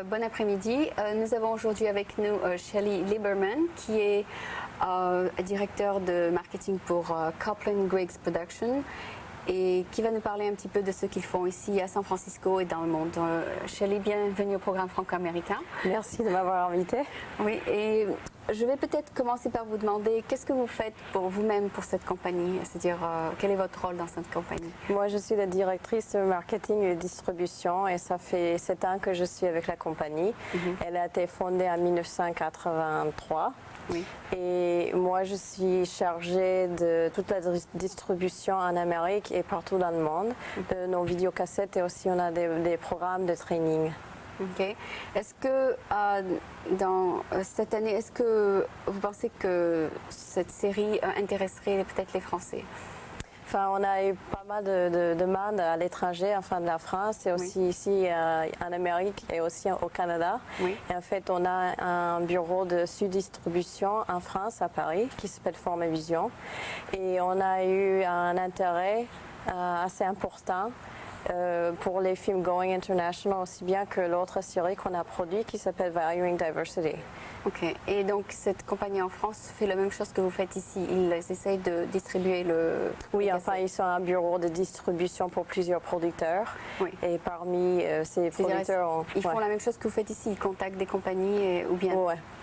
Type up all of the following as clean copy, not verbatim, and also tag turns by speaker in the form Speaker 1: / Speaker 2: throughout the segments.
Speaker 1: Bon après-midi. Nous avons aujourd'hui avec nous Shelley Lieberman, qui est directeur de marketing pour Copeland Griggs Production et qui va nous parler un petit peu de ce qu'ils font ici à San Francisco et dans le monde. Shelley, bienvenue au programme franco-américain.
Speaker 2: Merci de m'avoir invitée.
Speaker 1: Oui, et je vais peut-être commencer par vous demander qu'est-ce que vous faites pour vous-même pour cette compagnie, c'est-à-dire quel est votre rôle dans cette compagnie?
Speaker 2: Moi, je suis la directrice de marketing et distribution et ça fait 7 ans que je suis avec la compagnie. Elle a été fondée en 1983.
Speaker 1: Oui.
Speaker 2: Et moi, je suis chargée de toute la distribution en Amérique et partout dans le monde, de nos vidéocassettes et aussi on a des programmes de training.
Speaker 1: Ok. Est-ce que dans cette année, est-ce que vous pensez que cette série intéresserait peut-être les Français?
Speaker 2: Enfin, on a eu pas mal de demandes à l'étranger, enfin de la France et aussi ici en Amérique et aussi au Canada.
Speaker 1: Oui.
Speaker 2: Et en fait, on a un bureau de sud-distribution en France, à Paris, qui s'appelle Formavision. Et on a eu un intérêt assez important pour les films Going International, aussi bien que l'autre série qu'on a produite qui s'appelle Valuing Diversity.
Speaker 1: Ok. Et donc cette compagnie en France fait la même chose que vous faites ici. Ils essayent de distribuer le...
Speaker 2: Oui, enfin, ils sont un bureau de distribution pour plusieurs producteurs.
Speaker 1: Oui.
Speaker 2: Et parmi ces producteurs...
Speaker 1: Ils font la même chose que vous faites ici. Ils contactent des compagnies ou bien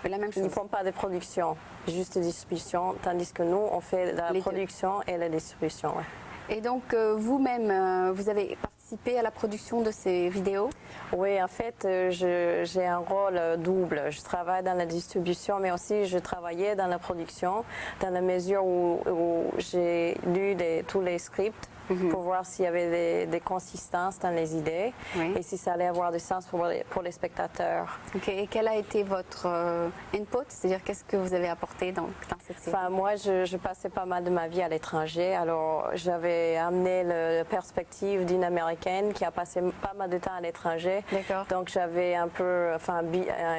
Speaker 1: la même chose.
Speaker 2: Ils ne font pas de production, juste de distribution, tandis que nous, on fait la production et la distribution. Ouais.
Speaker 1: Et donc, vous-même, vous avez participé à la production de ces vidéos?
Speaker 2: Oui, en fait, j'ai un rôle double. Je travaille dans la distribution, mais aussi je travaillais dans la production, dans la mesure où j'ai lu tous les scripts pour voir s'il y avait des consistances dans les idées et si ça allait avoir du sens pour les spectateurs.
Speaker 1: Ok. Et quel a été votre input? C'est-à-dire, qu'est-ce que vous avez apporté dans cette série?
Speaker 2: Enfin, moi, je passais pas mal de ma vie à l'étranger. Alors, j'avais amené la perspective d'une Américaine qui a passé pas mal de temps à l'étranger.
Speaker 1: D'accord.
Speaker 2: Donc, j'avais un peu,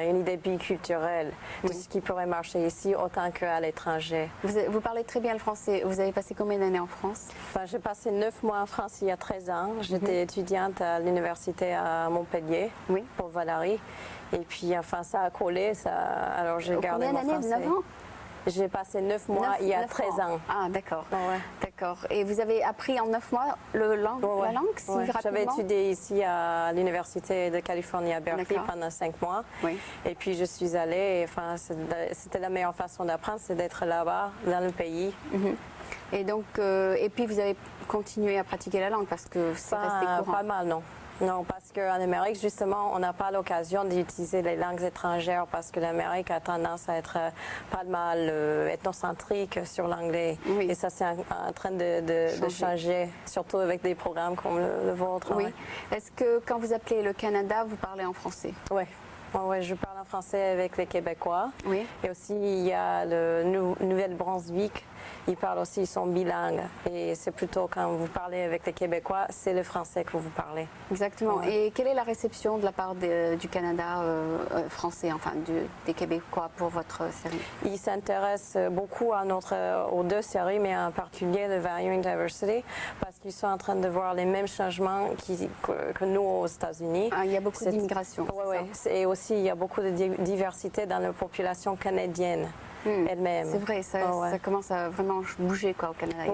Speaker 2: une idée biculturelle de ce qui pourrait marcher ici autant qu'à l'étranger.
Speaker 1: Vous parlez très bien le français. Vous avez passé combien d'années en France?
Speaker 2: Enfin, j'ai passé 9 mois en France il y a 13 ans. J'étais étudiante à l'université à Montpellier pour Valérie. Et puis, enfin, ça a collé. Alors, j'ai gardé mon français.
Speaker 1: Combien d'années? 9 ans?
Speaker 2: J'ai passé 9 mois il y a 13 ans.
Speaker 1: Ah, d'accord.
Speaker 2: Ouais.
Speaker 1: D'accord. Et vous avez appris en 9 mois la langue si rapidement?
Speaker 2: J'avais étudié ici à l'Université de Californie à Berkeley pendant 5 mois.
Speaker 1: Oui.
Speaker 2: Et puis je suis allée, enfin, c'était la meilleure façon d'apprendre, c'est d'être là-bas, dans le pays.
Speaker 1: Et donc, et puis vous avez continué à pratiquer la langue parce que c'est resté courant?
Speaker 2: Pas mal, non. Non, parce qu'en Amérique, justement, on n'a pas l'occasion d'utiliser les langues étrangères parce que l'Amérique a tendance à être pas mal ethnocentrique sur l'anglais. Et ça, c'est en train de changer, surtout avec des programmes comme le vôtre.
Speaker 1: Oui. Est-ce que quand vous appelez le Canada, vous parlez en français?
Speaker 2: Oui. Oui, je parle en français avec les Québécois.
Speaker 1: Oui.
Speaker 2: Et aussi, il y a le Nouvelle-Brunswick. Ils parlent aussi, ils sont bilingues. Et c'est plutôt quand vous parlez avec les Québécois, c'est le français que vous parlez.
Speaker 1: Exactement. Ouais. Et quelle est la réception de la part du Canada français, enfin des Québécois pour votre série?
Speaker 2: Ils s'intéressent beaucoup aux deux séries, mais en particulier le Valuing Diversity, parce qu'ils sont en train de voir les mêmes changements que nous aux États-Unis.
Speaker 1: Ah, il y a beaucoup d'immigration.
Speaker 2: Oui. Et aussi, il y a beaucoup de diversité dans la population canadienne. Elle-même.
Speaker 1: C'est vrai, ça commence à vraiment bouger au Canada.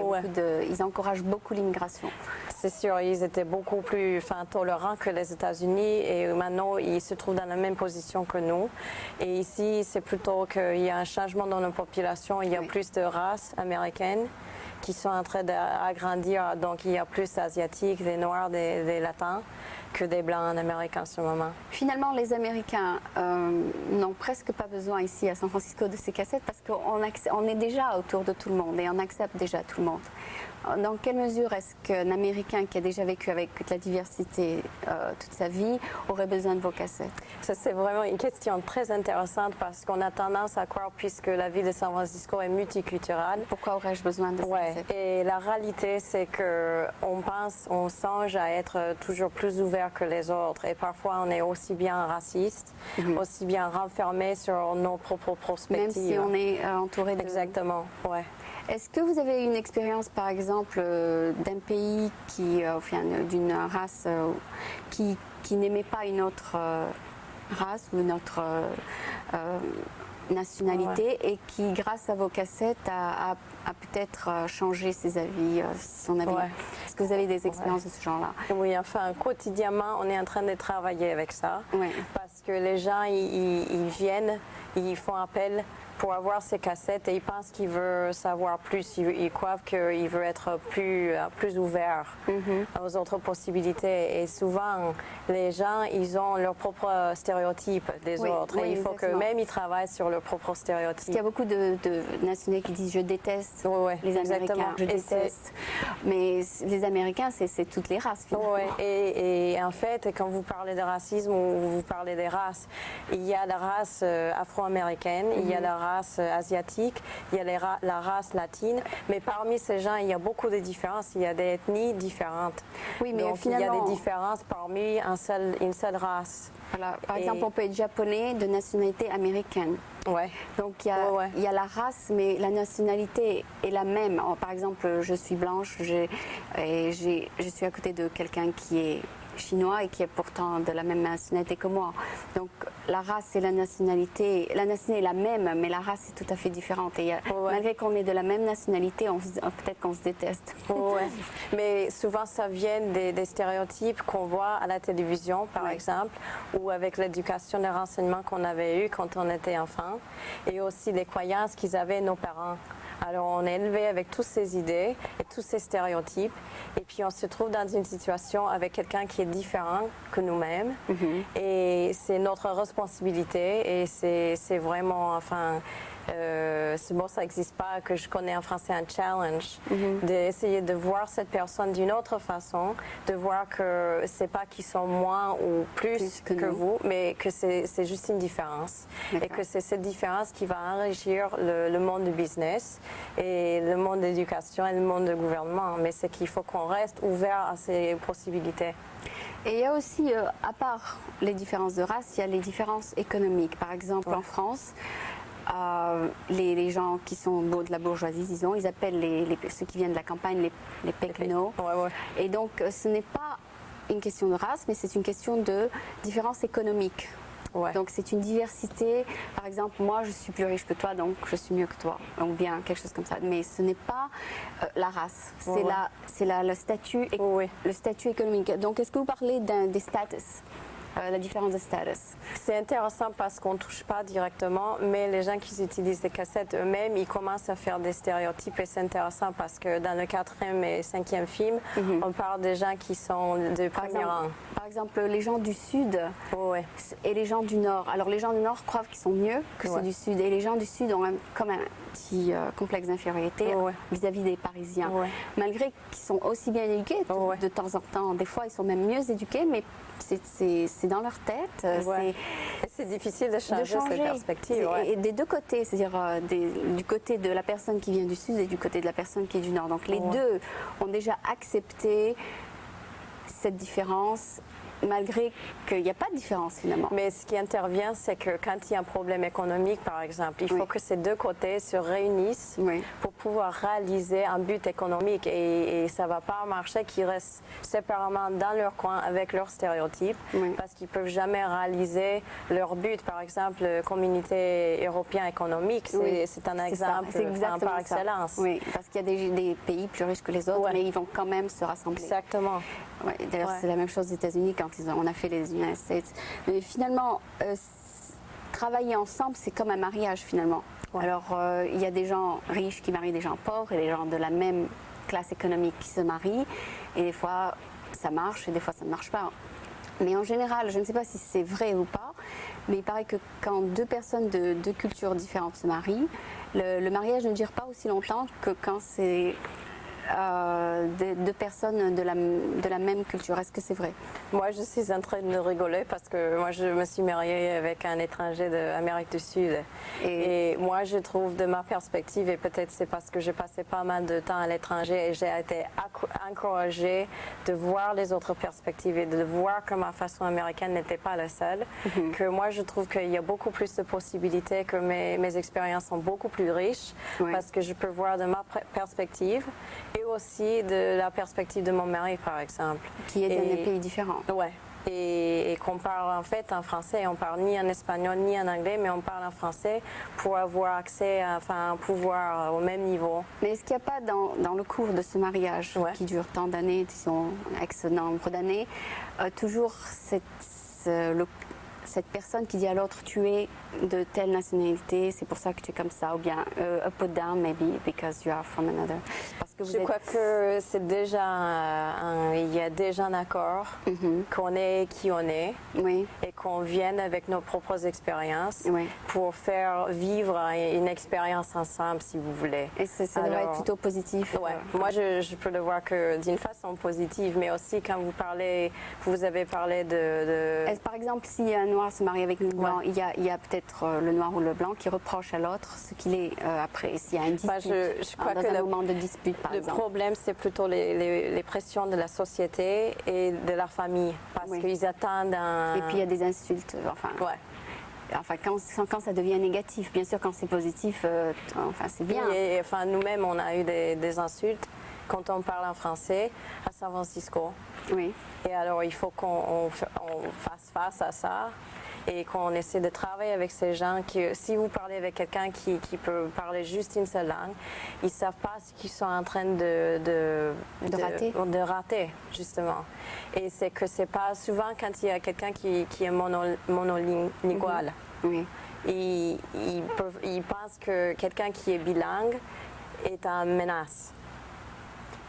Speaker 1: Ils encouragent beaucoup l'immigration.
Speaker 2: C'est sûr, ils étaient beaucoup plus tolérants que les États-Unis et maintenant ils se trouvent dans la même position que nous. Et ici, c'est plutôt qu'il y a un changement dans la population, il y a plus de races américaines qui sont en train d'agrandir, donc il y a plus d'Asiatiques, des Noirs, des Latins que des Blancs en Amérique en ce moment.
Speaker 1: Finalement, les Américains n'ont presque pas besoin ici à San Francisco de ces cassettes parce qu'on est déjà autour de tout le monde et on accepte déjà tout le monde. Dans quelle mesure est-ce qu'un Américain qui a déjà vécu avec la diversité toute sa vie aurait besoin de vos cassettes?
Speaker 2: Ça, c'est vraiment une question très intéressante parce qu'on a tendance à croire, puisque la ville de San Francisco est multiculturelle.
Speaker 1: Pourquoi aurais-je besoin de ces cassettes?
Speaker 2: Et la réalité, c'est qu'on songe à être toujours plus ouvert que les autres. Et parfois, on est aussi bien raciste, aussi bien renfermé sur nos propres perspectives.
Speaker 1: Même si on est entouré de...
Speaker 2: Exactement, ouais.
Speaker 1: Est-ce que vous avez une expérience, par exemple, d'un pays d'une race qui n'aimait pas une autre race ou une autre nationalité et qui, grâce à vos cassettes, a peut-être changé ses avis, son avis.
Speaker 2: Ouais.
Speaker 1: Est-ce que vous avez des expériences de ce genre-là?
Speaker 2: Oui, enfin, quotidiennement, on est en train de travailler avec ça.
Speaker 1: Ouais.
Speaker 2: Parce que les gens, ils viennent, ils font appel pour avoir ces cassettes et ils pensent qu'ils veulent savoir plus. Ils croient qu'ils veulent être plus ouverts aux autres possibilités. Et souvent, les gens, ils ont leurs propres stéréotypes des autres. Et il faut que même ils travaillent sur leurs propres stéréotypes.
Speaker 1: Parce qu'il y a beaucoup de nationalités qui disent « je déteste les Américains, je déteste ». Mais les Américains, c'est toutes les races, finalement.
Speaker 2: Oui, et en fait, quand vous parlez de racisme ou vous parlez des races, il y a la race afro-américaine, il y a la race asiatique, il y a la race latine, mais parmi ces gens, il y a beaucoup de différences, il y a des ethnies différentes.
Speaker 1: Oui, mais
Speaker 2: donc
Speaker 1: finalement,
Speaker 2: il y a des différences parmi une seule race.
Speaker 1: Voilà. Par exemple, on peut être japonais de nationalité américaine.
Speaker 2: Ouais.
Speaker 1: Donc il y a la race, mais la nationalité est la même. Par exemple, je suis blanche je suis à côté de quelqu'un qui est chinois et qui est pourtant de la même nationalité que moi. Donc la race et la nationalité est la même, mais la race est tout à fait différente. Et malgré qu'on est de la même nationalité, peut-être qu'on se déteste.
Speaker 2: Ouais. Mais souvent, ça vient des stéréotypes qu'on voit à la télévision, par exemple, ou avec l'éducation et renseignements qu'on avait eu quand on était enfant, et aussi les croyances qu'ils avaient nos parents. Alors, on est élevé avec toutes ces idées et tous ces stéréotypes, et puis on se trouve dans une situation avec quelqu'un qui est différent que nous-mêmes, et c'est notre responsabilité, et c'est vraiment, enfin, c'est bon, ça n'existe pas, que je connais en français un challenge, d'essayer de voir cette personne d'une autre façon, de voir que c'est pas qu'ils sont moins ou plus que vous, mais que c'est juste une différence. Et que c'est cette différence qui va enrichir le monde du business et le monde de l'éducation et le monde du gouvernement. Mais c'est qu'il faut qu'on reste ouvert à ces possibilités.
Speaker 1: Et il y a aussi, à part les différences de race, il y a les différences économiques. Par exemple, en France, les gens qui sont de la bourgeoisie, disons, ils appellent ceux qui viennent de la campagne les péquenots. Et donc, ce n'est pas une question de race, mais c'est une question de différence économique. Donc, c'est une diversité. Par exemple, moi, je suis plus riche que toi, donc je suis mieux que toi. Donc, bien, quelque chose comme ça. Mais ce n'est pas la race, c'est le statut économique. Donc, est-ce que vous parlez des status? La différence de status.
Speaker 2: C'est intéressant parce qu'on ne touche pas directement, mais les gens qui utilisent les cassettes eux-mêmes, ils commencent à faire des stéréotypes et c'est intéressant parce que dans le 4e et 5e film, on parle des gens qui sont de premier rang.
Speaker 1: Par exemple, les gens du Sud et les gens du Nord. Alors, les gens du Nord croient qu'ils sont mieux que ceux du Sud et les gens du Sud ont comme un petit complexe d'infériorité vis-à-vis des Parisiens. Malgré qu'ils sont aussi bien éduqués de temps en temps. Des fois, ils sont même mieux éduqués, mais c'est dans leur tête.
Speaker 2: C'est difficile de changer cette perspective.
Speaker 1: Et des deux côtés, c'est-à-dire du côté de la personne qui vient du Sud et du côté de la personne qui est du Nord. Donc les deux ont déjà accepté cette différence, malgré qu'il n'y a pas de différence finalement.
Speaker 2: Mais ce qui intervient, c'est que quand il y a un problème économique, par exemple, il faut que ces deux côtés se réunissent pour pouvoir réaliser un but économique. Et ça ne va pas marcher qu'ils restent séparément dans leur coin avec leurs stéréotypes, parce qu'ils ne peuvent jamais réaliser leur but. Par exemple, la communauté européenne économique, c'est un exemple par excellence.
Speaker 1: Oui, parce qu'il y a des pays plus riches que les autres, mais ils vont quand même se rassembler.
Speaker 2: Exactement.
Speaker 1: D'ailleurs, c'est la même chose aux États-Unis quand on a fait les United States. Mais finalement, travailler ensemble, c'est comme un mariage finalement. Alors, il y a des gens riches qui marient des gens pauvres et des gens de la même classe économique qui se marient. Et des fois, ça marche et des fois, ça ne marche pas. Mais en général, je ne sais pas si c'est vrai ou pas, mais il paraît que quand deux personnes de deux cultures différentes se marient, le mariage ne dure pas aussi longtemps que quand c'est deux personnes de la même culture. Est-ce que c'est vrai?
Speaker 2: Moi, je suis en train de rigoler parce que moi, je me suis mariée avec un étranger d'Amérique du Sud. Et moi, je trouve de ma perspective, et peut-être c'est parce que j'ai passé pas mal de temps à l'étranger et j'ai été encouragée de voir les autres perspectives et de voir que ma façon américaine n'était pas la seule. Que moi, je trouve qu'il y a beaucoup plus de possibilités, que mes expériences sont beaucoup plus riches parce que je peux voir de ma perspective. Et aussi de la perspective de mon mari, par exemple.
Speaker 1: Qui est dans des pays différents.
Speaker 2: Ouais. et qu'on parle en fait en français. On parle ni en espagnol ni en anglais, mais on parle en français pour avoir accès à un pouvoir au même niveau.
Speaker 1: Mais est-ce qu'il n'y a pas dans le cours de ce mariage qui dure tant d'années, disons X nombre d'années, toujours cette personne qui dit à l'autre tu es de telle nationalité, c'est pour ça que tu es comme ça, ou bien put down maybe because you are from another. Parce que
Speaker 2: Je crois que c'est déjà il y a déjà un accord qu'on est qui on est et qu'on vienne avec nos propres expériences pour faire vivre une expérience ensemble, si vous voulez.
Speaker 1: Et ça devrait être plutôt positif.
Speaker 2: Moi, je peux le voir que d'une façon positive, mais aussi quand vous avez parlé de...
Speaker 1: Par exemple, si un noir se marie avec une blanc, il y a peut-être le noir ou le blanc qui reproche à l'autre ce qu'il est après. S'il y a une dispute,
Speaker 2: je crois que
Speaker 1: un moment de dispute, par exemple.
Speaker 2: Le problème, c'est plutôt les pressions de la société et de la famille, parce qu'ils attendent un...
Speaker 1: Et puis il y a des insultes, Enfin, quand ça devient négatif, bien sûr, quand c'est positif, c'est bien.
Speaker 2: Et nous-mêmes, on a eu des insultes quand on parle en français à San Francisco.
Speaker 1: Oui.
Speaker 2: Et alors, il faut qu'on fasse face à ça et qu'on essaie de travailler avec ces gens si vous parlez avec quelqu'un qui peut parler juste une seule langue, ils ne savent pas ce qu'ils sont en train de rater, justement. Et c'est que c'est pas souvent quand il y a quelqu'un qui est monolingual.
Speaker 1: Oui.
Speaker 2: Ils pensent que quelqu'un qui est bilingue est une menace.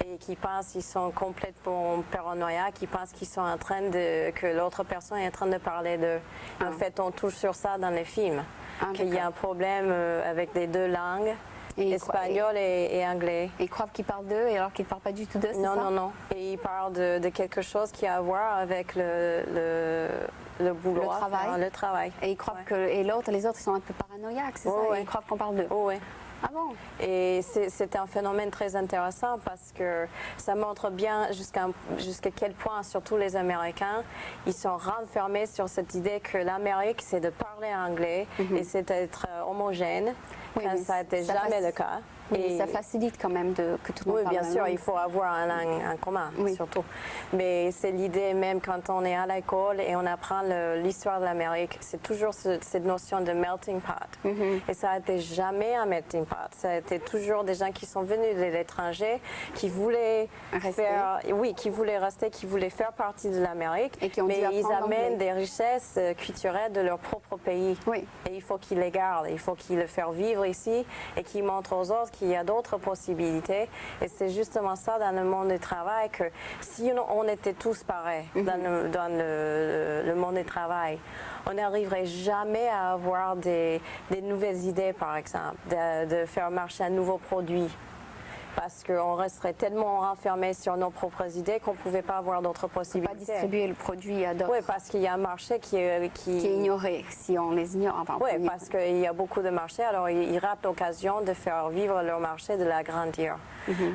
Speaker 2: Et qui pensent qu'ils sont complètement paranoïaques, qui pensent qu'ils sont en train que l'autre personne est en train de parler d'eux. En fait, on touche sur ça dans les films, qu'il y a un problème avec les deux langues, espagnol et anglais.
Speaker 1: Ils croient qu'ils parlent d'eux alors qu'ils ne parlent pas du tout d'eux, c'est ça?
Speaker 2: Non. Et ils parlent de quelque chose qui a à voir avec le boulot, le travail.
Speaker 1: Et ils croient que les autres ils sont un peu paranoïaques, c'est ça? Et ils croient qu'on parle d'eux.
Speaker 2: Oui.
Speaker 1: Ah bon?
Speaker 2: Et c'est un phénomène très intéressant parce que ça montre bien jusqu'à quel point, surtout les Américains, ils sont renfermés sur cette idée que l'Amérique, c'est de parler anglais et c'est d'être homogène, quand ça n'était jamais le cas.
Speaker 1: Et ça facilite quand même que tout le monde parle.
Speaker 2: Oui, bien sûr, il faut avoir un langue en commun, surtout. Mais c'est l'idée même quand on est à l'école et on apprend l'histoire de l'Amérique, c'est toujours cette notion de melting pot. Et ça n'a été jamais un melting pot. Ça a été toujours des gens qui sont venus de l'étranger, qui voulaient qui voulaient rester, qui voulaient faire partie de l'Amérique, mais ils amènent des richesses culturelles de leur propre pays. Et il faut qu'ils les gardent, il faut qu'ils le fassent vivre ici et qu'ils montrent aux autres qu'il y a d'autres possibilités. Et c'est justement ça dans le monde du travail, que si on était tous pareils dans le monde du travail, on n'arriverait jamais à avoir des nouvelles idées, par exemple, de faire marcher un nouveau produit. Parce qu'on resterait tellement renfermé sur nos propres idées qu'on ne pouvait pas avoir d'autres possibilités.
Speaker 1: On ne peut pas distribuer le produit à d'autres.
Speaker 2: Oui, parce qu'il y a un marché qui est
Speaker 1: ignoré, si on les ignore.
Speaker 2: Oui, parce qu'il y a beaucoup de marchés, alors ils ratent l'occasion de faire vivre leur marché, de l'agrandir.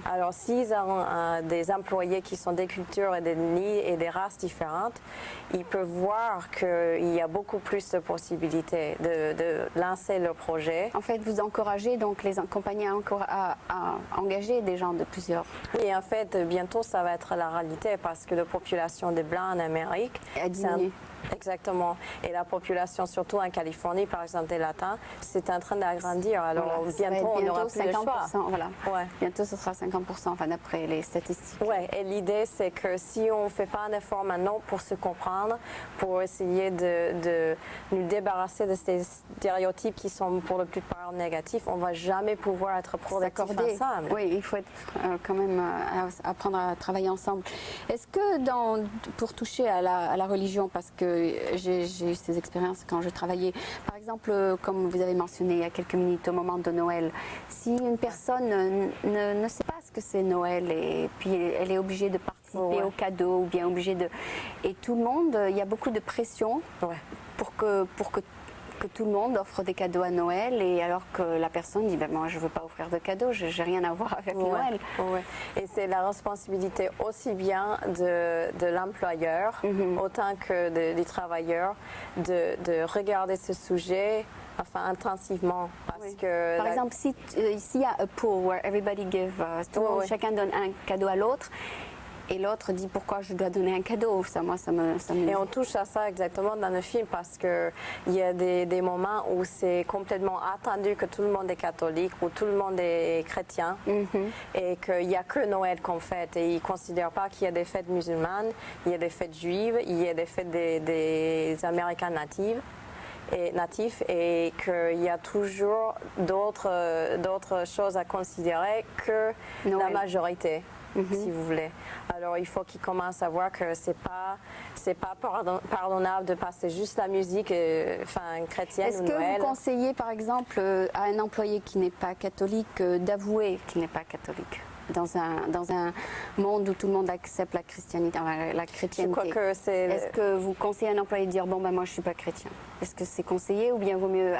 Speaker 2: Alors s'ils ont des employés qui sont des cultures et des nids et des races différentes, ils peuvent voir qu'il y a beaucoup plus de possibilités de lancer leur projet.
Speaker 1: En fait, vous encouragez donc les compagnies à engager des gens de plusieurs.
Speaker 2: Oui, en fait, bientôt ça va être la réalité parce que la population des Blancs en Amérique
Speaker 1: a diminué.
Speaker 2: Exactement. Et la population, surtout en Californie, par exemple, des Latins, c'est en train d'agrandir. Alors bientôt, on n'aura plus le choix.
Speaker 1: Bientôt, ce sera 50%, d'après les statistiques.
Speaker 2: Oui, et l'idée, c'est que si on ne fait pas un effort maintenant pour se comprendre, pour essayer de nous débarrasser de ces stéréotypes qui sont pour la plupart négatifs, on ne va jamais pouvoir être productifs ensemble.
Speaker 1: Oui, il faut quand même apprendre à travailler ensemble. Est-ce que pour toucher à la religion, parce que j'ai eu ces expériences quand je travaillais. Par exemple, comme vous avez mentionné il y a quelques minutes, au moment de Noël, si une personne ne sait pas ce que c'est Noël et puis elle est obligée de participer au cadeau ou bien obligée de... Et tout le monde, il y a beaucoup de pression pour que tout le monde offre des cadeaux à Noël, et alors que la personne dit moi je ne veux pas offrir de cadeaux, je n'ai rien à voir avec Noël.
Speaker 2: Et c'est la responsabilité aussi bien de l'employeur autant que du travailleur de regarder ce sujet intensivement. Parce que
Speaker 1: par exemple, s'il y a un pool where everybody give, chacun donne un cadeau à l'autre, Et l'autre dit pourquoi je dois donner un cadeau. Ça, moi, ça me...
Speaker 2: Et on touche à ça exactement dans le film parce qu'il y a des moments où c'est complètement attendu que tout le monde est catholique ou tout le monde est chrétien et qu'il n'y a que Noël qu'on fête. Et ils ne considèrent pas qu'il y a des fêtes musulmanes, il y a des fêtes juives, il y a des fêtes des Américains natifs et qu'il y a toujours d'autres choses à considérer que
Speaker 1: Noël.
Speaker 2: la majorité. Si vous voulez. Alors il faut qu'ils commencent à voir que c'est pas pardonnable de passer juste la musique chrétienne
Speaker 1: Est-ce
Speaker 2: ou
Speaker 1: que
Speaker 2: Noël.
Speaker 1: vous conseillez par exemple à un employé qui n'est pas catholique d'avouer qu'il n'est pas catholique dans un monde où tout le monde accepte la christianité, la chrétienté?
Speaker 2: Je crois que c'est...
Speaker 1: Est-ce que vous conseillez à un employé de dire bon ben moi je suis pas chrétien? Est-ce que c'est conseillé ou bien vaut mieux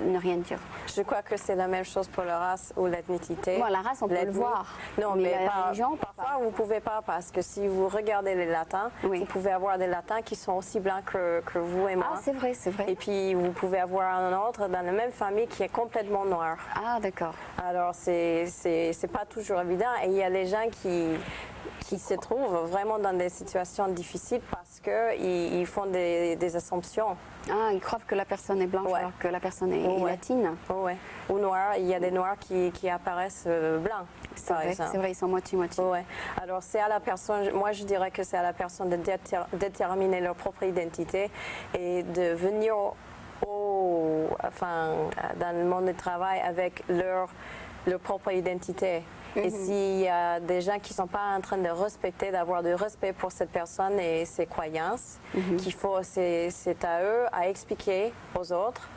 Speaker 1: ne rien dire?
Speaker 2: Je crois que c'est la même chose pour la race ou l'ethnicité.
Speaker 1: Bon, la race on peut le voir.
Speaker 2: Non, mais
Speaker 1: la religion,
Speaker 2: parfois vous pouvez pas parce que si vous regardez les latins,
Speaker 1: Oui.
Speaker 2: vous pouvez avoir des latins qui sont aussi blancs que vous et moi.
Speaker 1: Ah c'est vrai, c'est vrai.
Speaker 2: Et puis vous pouvez avoir un autre dans la même famille qui est complètement noir.
Speaker 1: Ah d'accord.
Speaker 2: Alors, c'est pas toujours évident. Et il y a les gens qui se trouvent vraiment dans des situations difficiles parce qu'ils font des assumptions.
Speaker 1: Ah, ils croient que la personne est blanche
Speaker 2: Ouais.
Speaker 1: alors que la personne est
Speaker 2: Ouais.
Speaker 1: latine.
Speaker 2: Ouais. Ou noirs. Il y a des noirs qui apparaissent blancs, par exemple.
Speaker 1: C'est vrai, ils sont moitié-moitié.
Speaker 2: Ouais. Alors, c'est à la personne, moi je dirais que c'est à la personne de déterminer leur propre identité et de venir dans le monde du travail avec leur propre identité. Et s'il y a des gens qui ne sont pas en train de respecter, d'avoir du respect pour cette personne et ses croyances, c'est à eux à expliquer aux autres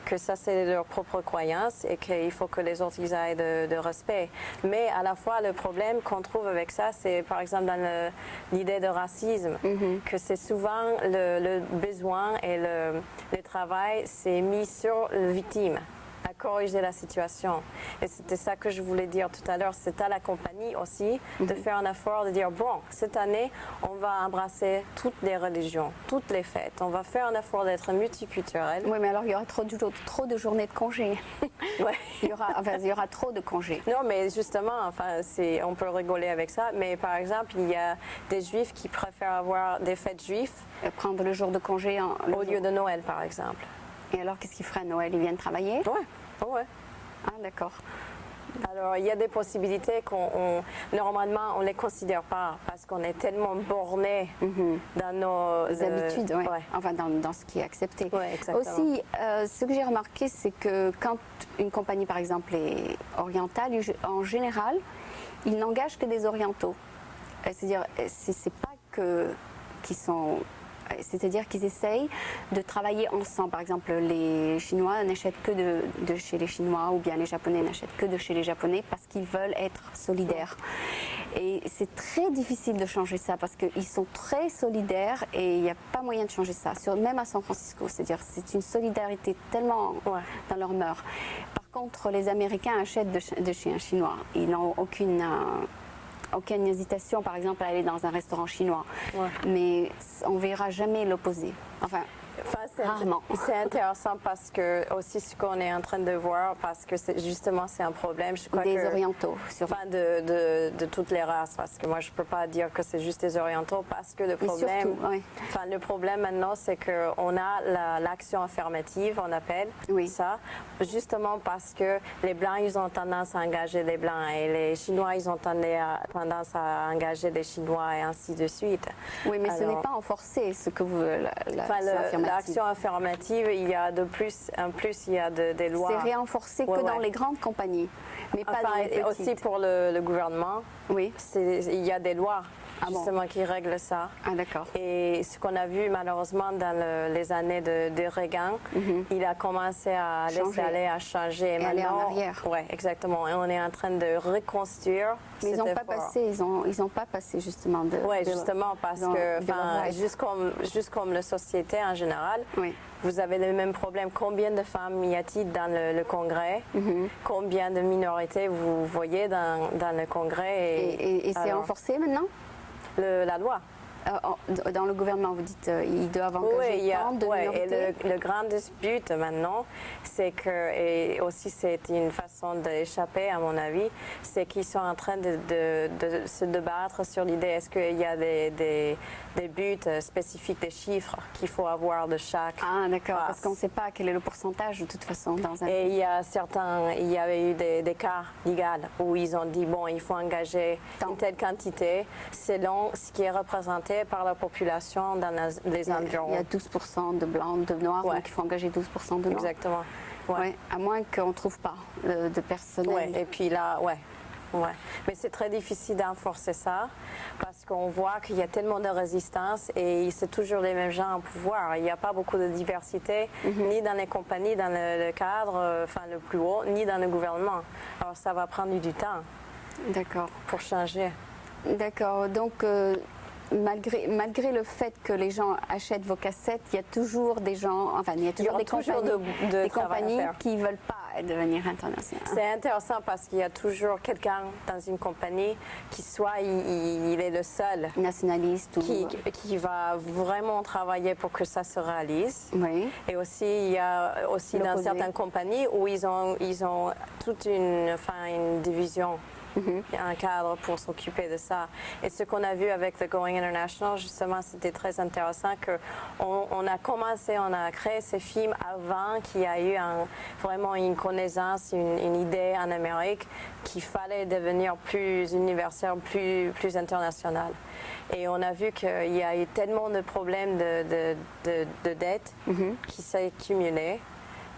Speaker 2: que ça c'est leur propre croyance et qu'il faut que les autres ils aient de respect. Mais à la fois le problème qu'on trouve avec ça, c'est par exemple dans l'idée de racisme, que c'est souvent le besoin et le travail c'est mis sur la victime à corriger la situation. Et c'était ça que je voulais dire tout à l'heure. C'est à la compagnie aussi de faire un effort de dire, bon, cette année, on va embrasser toutes les religions, toutes les fêtes. On va faire un effort d'être multiculturel.
Speaker 1: Oui, mais alors il y aura trop de journées de congés.
Speaker 2: Ouais.
Speaker 1: il y aura trop de congés.
Speaker 2: Non, mais justement, on peut rigoler avec ça. Mais par exemple, il y a des juifs qui préfèrent avoir des fêtes juives
Speaker 1: Prendre le jour de congé
Speaker 2: au lieu de Noël, par exemple.
Speaker 1: Et alors, qu'est-ce qu'ils feraient à Noël? Ils viennent travailler?
Speaker 2: Ouais.
Speaker 1: Ah, d'accord.
Speaker 2: Alors, il y a des possibilités normalement, on ne les considère pas parce qu'on est tellement borné dans nos
Speaker 1: habitudes, ouais.
Speaker 2: Ouais.
Speaker 1: Enfin dans ce qui est accepté.
Speaker 2: Ouais, exactement.
Speaker 1: Aussi, ce que j'ai remarqué, c'est que quand une compagnie, par exemple, est orientale, en général, ils n'engagent que des orientaux. C'est-à-dire, c'est pas qu'ils sont... C'est-à-dire qu'ils essayent de travailler ensemble. Par exemple, les Chinois n'achètent que de chez les Chinois ou bien les Japonais n'achètent que de chez les Japonais parce qu'ils veulent être solidaires. Et c'est très difficile de changer ça parce qu'ils sont très solidaires et il n'y a pas moyen de changer ça, même à San Francisco. C'est-à-dire c'est une solidarité tellement dans leur mœurs. Par contre, les Américains achètent de chez un Chinois. Ils n'ont aucune hésitation, par exemple, à aller dans un restaurant chinois. Ouais. Mais on ne verra jamais l'opposé. Enfin, rarement.
Speaker 2: C'est intéressant parce que aussi ce qu'on est en train de voir, parce que justement c'est un problème. Je crois
Speaker 1: des orientaux.
Speaker 2: De toutes les races, parce que moi je ne peux pas dire que c'est juste des orientaux, parce que le problème, le problème maintenant c'est qu'on a l'action affirmative, on appelle ça, justement parce que les Blancs ils ont tendance à engager les Blancs et les Chinois ils ont tendance à engager les Chinois et ainsi de suite.
Speaker 1: Oui, mais ce n'est pas en forcé ce que vous...
Speaker 2: L'action affirmative, il y a il y a des lois.
Speaker 1: C'est renforcé que dans les grandes compagnies, mais pas dans les petites.
Speaker 2: Aussi pour le gouvernement.
Speaker 1: Oui.
Speaker 2: Il y a des lois justement qui règlent ça.
Speaker 1: Ah d'accord.
Speaker 2: Et ce qu'on a vu malheureusement dans les années de Reagan, il a commencé à laisser aller, à changer.
Speaker 1: Et aller en arrière.
Speaker 2: Oui, exactement. Et on est en train de reconstruire.
Speaker 1: Mais ils n'ont pas passé, ils ont pas passé justement de.
Speaker 2: Oui, justement parce que, juste comme la société en général. Vous avez le même problème. Combien de femmes y a-t-il dans le Congrès? Combien de minorités vous voyez dans le Congrès?
Speaker 1: Et c'est renforcé maintenant?
Speaker 2: La loi.
Speaker 1: dans le gouvernement, vous dites ils doivent engager tant de minorités.
Speaker 2: Et le grand dispute maintenant, c'est que, et aussi c'est une façon d'échapper à mon avis, c'est qu'ils sont en train de se débattre sur l'idée est-ce qu'il y a des buts spécifiques, des chiffres qu'il faut avoir de chaque
Speaker 1: Ah d'accord,
Speaker 2: race.
Speaker 1: parce qu'on ne sait pas quel est le pourcentage de toute façon dans un...
Speaker 2: Et il y avait eu des cas légaux où ils ont dit bon, il faut engager une telle quantité selon ce qui est représenté par la population dans les environs.
Speaker 1: Il y a 12% de blancs, de noirs, donc il faut engager 12% de noirs.
Speaker 2: Exactement.
Speaker 1: Ouais, à moins qu'on ne trouve pas de personnel.
Speaker 2: Et puis là, mais c'est très difficile d'enforcer ça parce qu'on voit qu'il y a tellement de résistance et c'est toujours les mêmes gens au pouvoir. Il n'y a pas beaucoup de diversité, ni dans les compagnies, dans le cadre, le plus haut, ni dans le gouvernement. Alors ça va prendre du temps.
Speaker 1: D'accord.
Speaker 2: Pour changer.
Speaker 1: D'accord. Donc, malgré le fait que les gens achètent vos cassettes, il y a toujours des gens, il y a toujours des compagnies qui ne veulent pas devenir internationales.
Speaker 2: C'est intéressant parce qu'il y a toujours quelqu'un dans une compagnie qui soit il est le seul
Speaker 1: nationaliste
Speaker 2: qui va vraiment travailler pour que ça se réalise.
Speaker 1: Oui.
Speaker 2: Et aussi il y a aussi dans certaines compagnies où ils ont toute une division. Un cadre pour s'occuper de ça. Et ce qu'on a vu avec le Going International, justement, c'était très intéressant qu'on a commencé, on a créé ces films avant qu'il y a eu vraiment une connaissance, une idée en Amérique qu'il fallait devenir plus universel, plus international. Et on a vu qu'il y a eu tellement de problèmes de dettes qui s'est accumulé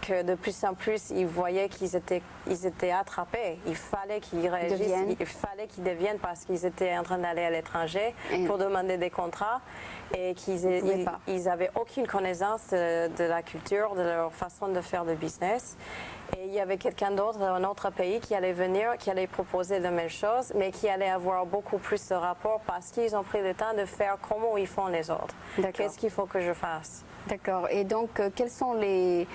Speaker 2: que de plus en plus, ils voyaient qu'ils étaient attrapés. Il fallait qu'ils réagissent, il fallait qu'ils deviennent parce qu'ils étaient en train d'aller à l'étranger pour demander des contrats et qu'ils n'avaient aucune connaissance de la culture, de leur façon de faire le business. Et il y avait quelqu'un d'autre dans un autre pays qui allait venir, qui allait proposer la même chose, mais qui allait avoir beaucoup plus de rapports parce qu'ils ont pris le temps de faire comment ils font les autres. Qu'est-ce qu'il faut que je fasse?
Speaker 1: D'accord. Et donc, quels sont les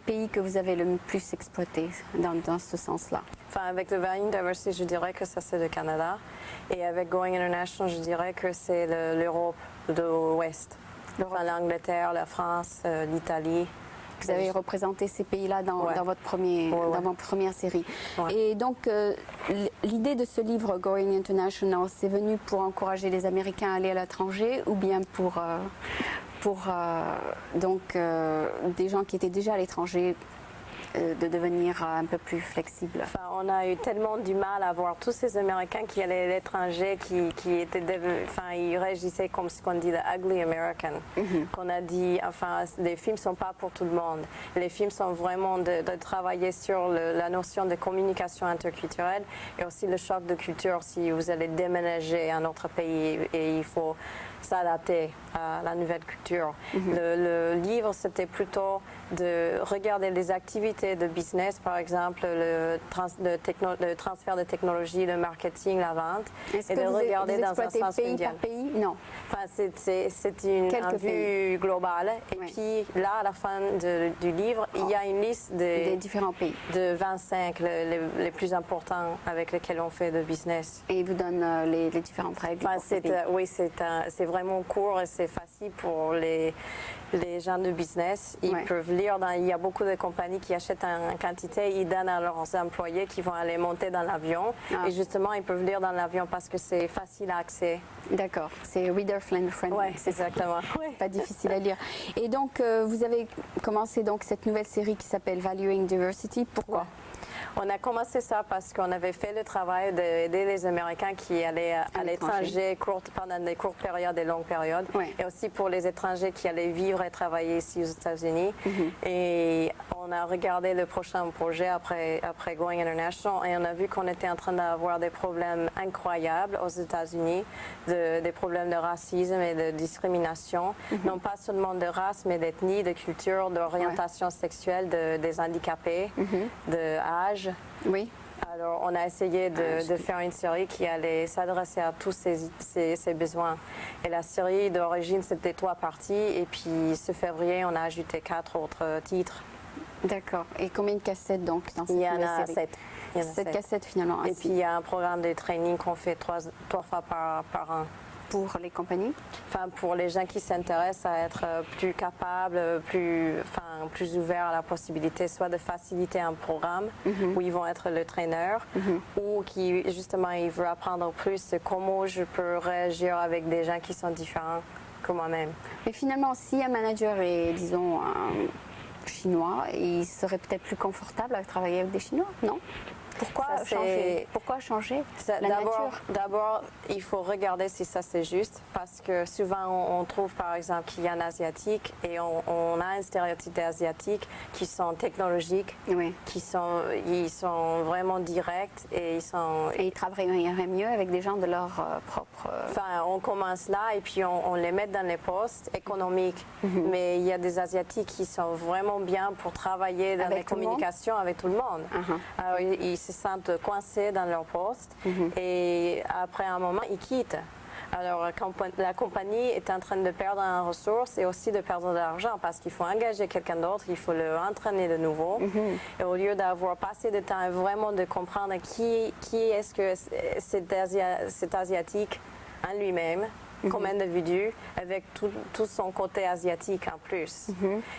Speaker 1: pays que vous avez le plus exploités dans ce sens-là?
Speaker 2: Avec le Value Diversity, je dirais que ça c'est le Canada. Et avec Going International, je dirais que c'est l'Europe de l'Ouest. L'Angleterre, la France, l'Italie.
Speaker 1: Vous avez représenté ces pays-là dans votre première série.
Speaker 2: Ouais.
Speaker 1: Et donc, l'idée de ce livre, Going International, c'est venu pour encourager les Américains à aller à l'étranger ou bien pour des gens qui étaient déjà à l'étranger de devenir un peu plus flexibles?
Speaker 2: On a eu tellement du mal à voir tous ces Américains qui allaient à l'étranger, qui étaient ils réagissaient comme ce qu'on dit le ugly American. Qu'on a dit, les films ne sont pas pour tout le monde. Les films sont vraiment de travailler sur la notion de communication interculturelle et aussi le choc de culture si vous allez déménager à un autre pays et il faut s'adapter à la nouvelle culture. Le livre, c'était plutôt de regarder les activités de business, par exemple le transfert de technologie, le marketing, la vente,
Speaker 1: et de regarder dans un sens pays mondial. Par pays? Non.
Speaker 2: C'est une vue globale. Et puis là, à la fin du livre, il y a une liste
Speaker 1: des différents pays.
Speaker 2: De 25 les plus importants avec lesquels on fait de business.
Speaker 1: Et il vous donne les différentes règles.
Speaker 2: Oui, c'est vraiment court et c'est facile pour les gens de business. Ils peuvent lire, il y a beaucoup de compagnies qui achètent en quantité, ils donnent à leurs employés qui vont aller monter dans l'avion. Et justement, ils peuvent lire dans l'avion parce que c'est facile à accès.
Speaker 1: D'accord, c'est reader friendly.
Speaker 2: Oui, exactement.
Speaker 1: Pas difficile à lire. Et donc, vous avez commencé cette nouvelle série qui s'appelle Valuing Diversity. Pourquoi?
Speaker 2: On a commencé ça parce qu'on avait fait le travail d'aider les Américains qui allaient à l'étranger pendant des courtes périodes et longues périodes. Et aussi pour les étrangers qui allaient vivre et travailler ici aux États-Unis. Et on a regardé le prochain projet après Going International et on a vu qu'on était en train d'avoir des problèmes incroyables aux États-Unis, des problèmes de racisme et de discrimination, non pas seulement de race, mais d'ethnie, de culture, d'orientation sexuelle, des handicapés, de âge.
Speaker 1: Oui.
Speaker 2: Alors, on a essayé de faire une série qui allait s'adresser à tous ces besoins. Et la série d'origine, c'était 3 parties. Et puis, ce février, on a ajouté 4 autres titres.
Speaker 1: D'accord. Et combien de cassettes, donc, dans cette
Speaker 2: Il y en
Speaker 1: nouvelle
Speaker 2: a
Speaker 1: série?
Speaker 2: 7.
Speaker 1: 7 cassettes, finalement.
Speaker 2: Et puis, il y a un programme de training qu'on fait 3 fois par an.
Speaker 1: pour les compagnies?
Speaker 2: Enfin, pour les gens qui s'intéressent à être plus capables, plus ouverts à la possibilité soit de faciliter un programme où ils vont être le traîneur ou qui justement ils veulent apprendre plus de comment je peux réagir avec des gens qui sont différents que moi-même.
Speaker 1: Mais finalement, si un manager est, disons, un chinois, il serait peut-être plus confortable à travailler avec des Chinois, non? Pourquoi changer? Pourquoi changer la nature?
Speaker 2: D'abord, il faut regarder si ça c'est juste, parce que souvent on trouve par exemple qu'il y a un asiatique et on a un stéréotype d'asiatique qui sont technologiques,
Speaker 1: oui.
Speaker 2: ils sont vraiment directs et
Speaker 1: ils travailleraient mieux avec des gens de leur propre.
Speaker 2: Enfin, on commence là et puis on les met dans les postes économiques, mais il y a des asiatiques qui sont vraiment bien pour travailler dans les communications avec tout le monde. Alors, ils se sentent coincés dans leur poste et après un moment, ils quittent. Alors, la compagnie est en train de perdre une ressource et aussi de perdre de l'argent parce qu'il faut engager quelqu'un d'autre, il faut le entraîner de nouveau. Et au lieu d'avoir passé de temps vraiment de comprendre qui est-ce que cet Asiatique en lui-même, comme individu, avec tout son côté asiatique en plus.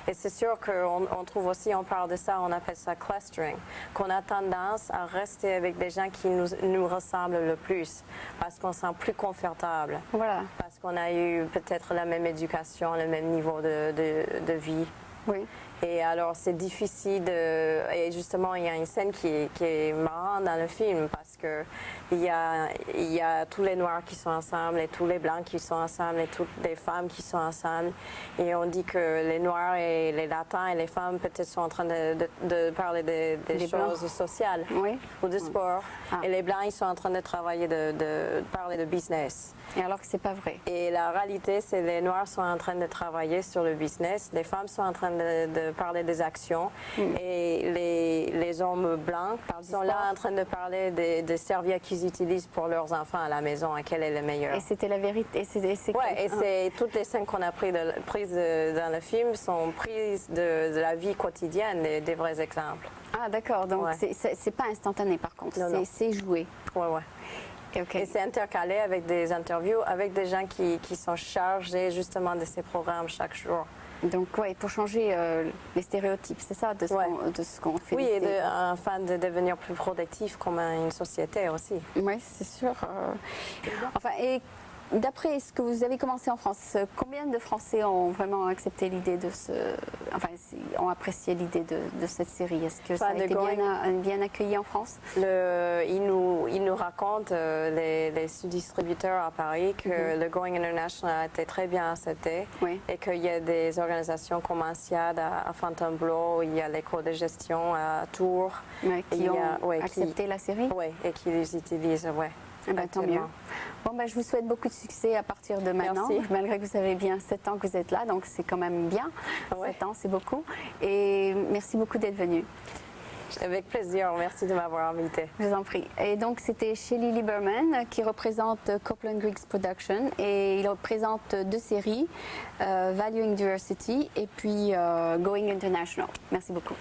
Speaker 2: Et c'est sûr qu'on trouve aussi, on parle de ça, on appelle ça clustering, qu'on a tendance à rester avec des gens qui nous ressemblent le plus, parce qu'on se sent plus confortable, parce qu'on a eu peut-être la même éducation, le même niveau de vie.
Speaker 1: Oui.
Speaker 2: Et alors, c'est difficile Et justement, il y a une scène qui est marrante dans le film parce qu'il y a tous les Noirs qui sont ensemble et tous les Blancs qui sont ensemble et toutes les femmes qui sont ensemble. Et on dit que les Noirs et les Latins et les femmes peut-être sont en train de parler des choses sociales ou de sport. Et les Blancs, ils sont en train de travailler, de parler de business.
Speaker 1: Et alors que c'est pas vrai.
Speaker 2: Et la réalité, c'est que les Noirs sont en train de travailler sur le business, les femmes sont en train de parler des actions et les hommes blancs sont là en train de parler des serviettes qu'ils utilisent pour leurs enfants à la maison, quel est le meilleur.
Speaker 1: Et c'était la vérité.
Speaker 2: Et toutes les scènes qu'on a prises dans le film sont prises de la vie quotidienne, des vrais exemples.
Speaker 1: Ah d'accord, donc c'est pas instantané par contre, c'est joué.
Speaker 2: Ouais. Et c'est intercalé avec des interviews avec des gens qui sont chargés justement de ces programmes chaque jour.
Speaker 1: Donc pour changer les stéréotypes, c'est ça de ce qu'on fait.
Speaker 2: Oui, et afin de devenir plus productif comme une société aussi.
Speaker 1: Oui, c'est sûr. Enfin, et d'après ce que vous avez commencé en France, combien de Français ont vraiment accepté l'idée ont apprécié l'idée de cette série? Est-ce que ça a été bien accueilli en France?
Speaker 2: Ils nous racontent, les sous-distributeurs à Paris, que le Going International a été très bien accepté et qu'il y a des organisations comme INSEAD à Fontainebleau, il y a l'école de gestion à Tours.
Speaker 1: Qui ont accepté la série?
Speaker 2: Oui, et qui les utilisent,
Speaker 1: tant mieux. Bon, je vous souhaite beaucoup de succès à partir de maintenant.
Speaker 2: Merci.
Speaker 1: Malgré que vous avez bien 7 ans que vous êtes là, donc c'est quand même bien. 7 ans, c'est beaucoup. Et merci beaucoup d'être venu.
Speaker 2: Avec plaisir, merci de m'avoir invité.
Speaker 1: Je vous en prie. Et donc c'était Shelly Lieberman qui représente Copeland Griggs Production et il représente 2 séries, Valuing Diversity et puis Going International. Merci beaucoup.